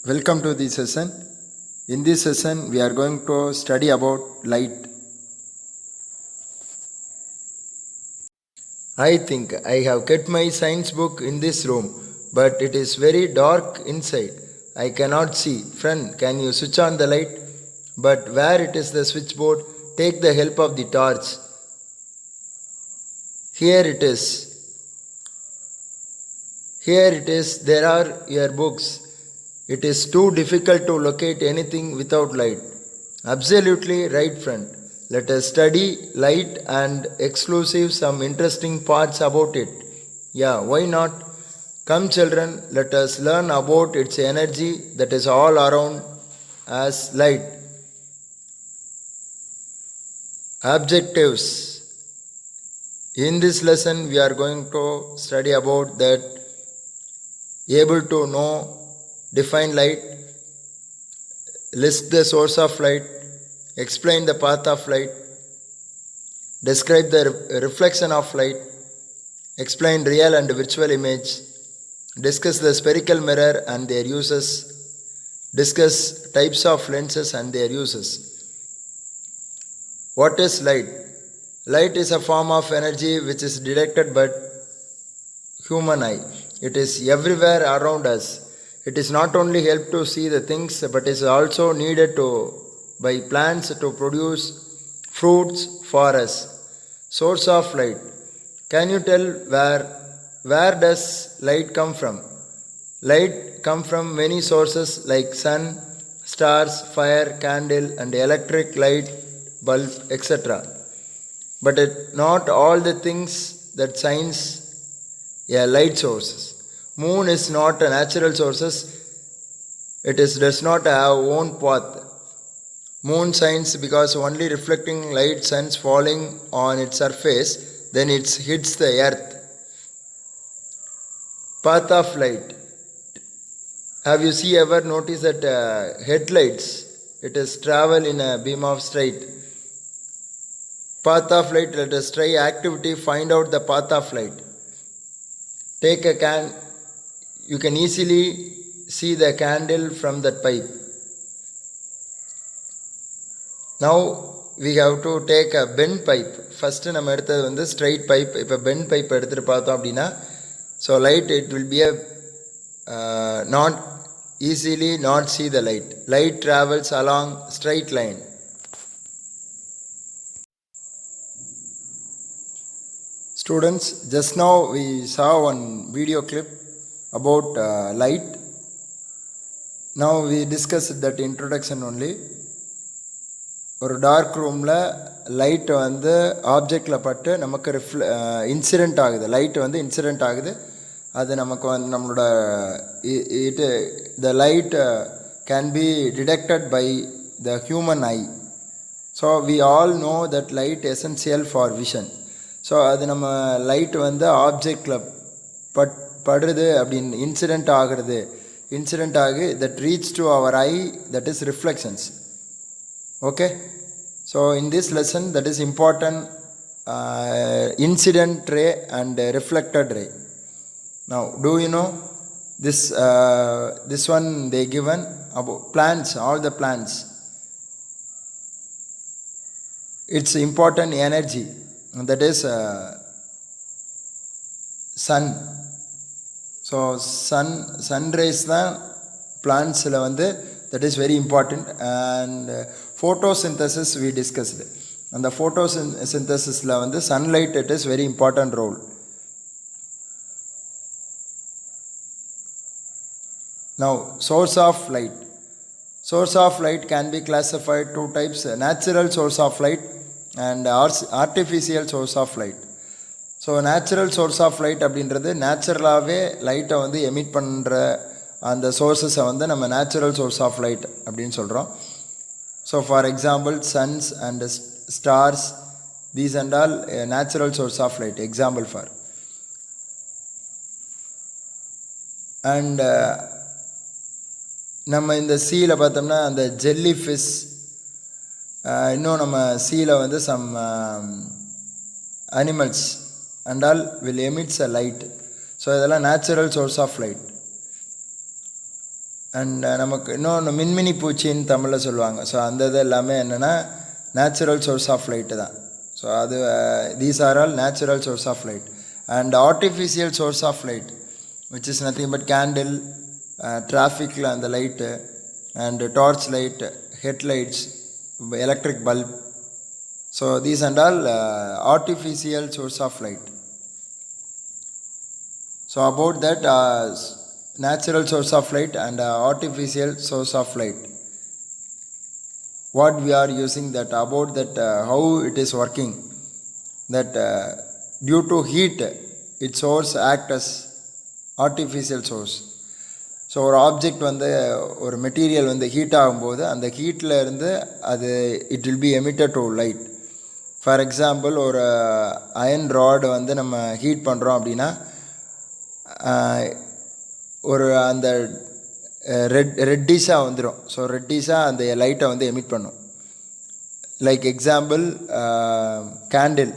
Welcome to this session. In this session, we are going to study about light. I think I have kept my science book in this room, but it is very dark inside. I cannot see. Friend, can you switch on the light? But where it is the switchboard, take the help of the torch. Here it is. Here it is. There are your books. It is too difficult to locate anything without light. Absolutely right, friend. Let us study light and exclusive some interesting parts about it. Yeah, why not? Come, children, let us learn about its energy that is all around as light. Objectives. In this lesson, we are going to study about that, able to know, define light, list the source of light, explain the path of light, describe the reflection of light, explain real and virtual image, discuss the spherical mirror and their uses, discuss types of lenses and their uses. What is light? Light is a form of energy which is detected by human eye. It is everywhere around us. It is not only help to see the things, but is also needed by plants to produce fruits for us. Source of light. Can you tell where does light come from? Light come from many sources like sun, stars, fire, candle, and electric light bulb, etc. But not all the things that shines a light sources. Moon is not a natural source. Does not have own path. Moon shines because only reflecting light suns falling on its surface, then it hits the earth. Path of light. Have you ever noticed that headlights, it is travel in a beam of straight. Path of light, let us try activity, find out the path of light. Take a can, you can easily see the candle from that pipe. Now we have to take a bent pipe. First நம்ம எடுத்தது வந்து straight pipe. இப்போ bent pipe எடுத்துட்டு பார்த்தோம் அப்படின்னா, so light it will be a not easily not see the light. Light travels along straight line. Students, just now we saw one video clip about light. Now we discussed that introduction only. ஒரு dark ரூமில் light வந்து ஆப்ஜெக்டில் பட்டு நமக்கு incident ஆகுது. Light வந்து incident ஆகுது. அது நமக்கு வந்து நம்மளோட the light can be detected by the human eye. So we all know that light essential for vision. So அது நம்ம லைட் வந்து ஆப்ஜெக்டில் படுறது அப்படின்னு இன்சிடெண்ட் ஆகி that reach to our eye, that is reflections. Okay, so in this lesson that is important, incident ray and reflected ray. Now do you know this one they given about plants, all the plants, it's important energy, and that is sun. So sun rays da plants la வந்து that is very important. And photosynthesis we discussed, and the photosynthesis la வந்து sunlight it is very important role. Now source of light can be classified two types: natural source of light and artificial source of light. So natural source of light அப்படின்றது நேச்சுரலாகவே லைட்டை வந்து emit பண்ணுற அந்த சோர்ஸஸை வந்து நம்ம natural source of light அப்படின்னு சொல்கிறோம். So for example suns and stars, these and all natural source of light, example for. And நம்ம இந்த சீல பார்த்தோம்னா அந்த ஜெல்லி ஃபிஷ், இன்னும் நம்ம சீல வந்து some animals and all will emits a light. So இதெல்லாம் natural source of light. And நமக்கு இன்னொன்று மின்மினி பூச்சின்னு தமிழில் சொல்லுவாங்க. ஸோ அந்த இது எல்லாமே என்னென்னா நேச்சுரல் சோர்ஸ் ஆஃப் லைட்டு தான். ஸோ அது these are all natural source of light. And artificial source of light which is nothing but candle, டிராஃபிக்கில் அந்த light, and torch light, headlights, electric bulb. So these and all artificial source of light. So about that natural source of light and artificial source of light, what we are using, that about that how it is working, that due to heat its source act as artificial source. So ஒரு object வந்து ஒரு material வந்து heat ஆகும்போது அந்த ஹீட்டில் இருந்து அது it will B emitted to light. For example, ஒரு அயன் ராடு வந்து நம்ம ஹீட் பண்ணுறோம் அப்படின்னா ஒரு அந்த ரெட்டிஷாக வந்துடும். ஸோ ரெட்டிஷாக அந்த லைட்டை வந்து எமிட் பண்ணும். Like example, candle.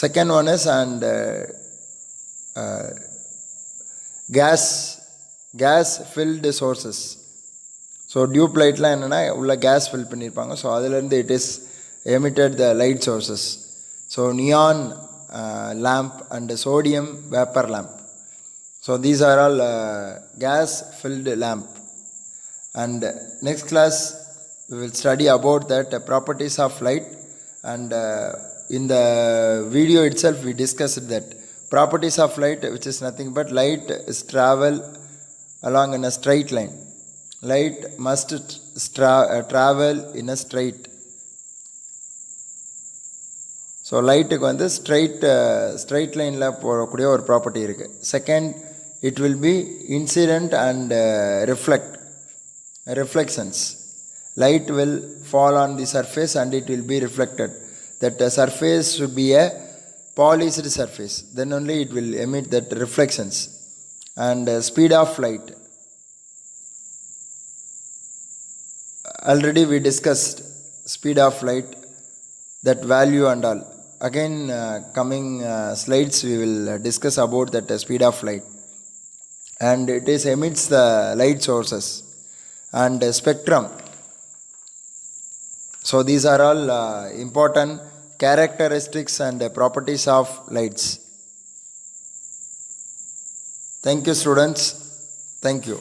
Second one is and gas field sources. So tube லைட்லாம் என்னென்னா உள்ள கேஸ் ஃபில் பண்ணியிருப்பாங்க. ஸோ அதிலேருந்து it is emitted the light sources. So neon lamp and sodium vapor lamp. So these are all gas filled lamp. And next class we will study about that properties of light. And in the video itself we discussed that properties of light, which is nothing but light is travel along in a straight line. Light must travel in a straight. So லைட்டுக்கு வந்து straight லைனில் போகக்கூடிய ஒரு property இருக்குது. Second, it will be incident and reflections. Light will fall on the surface and it will be reflected. That surface should be a polished surface, then only it will emit that reflections. And speed of light, already we discussed speed of light, that value and all. Again coming slides we will discuss about that speed of light. And it is emits the light sources and spectrum. So these are all important characteristics and properties of lights. Thank you students. Thank you.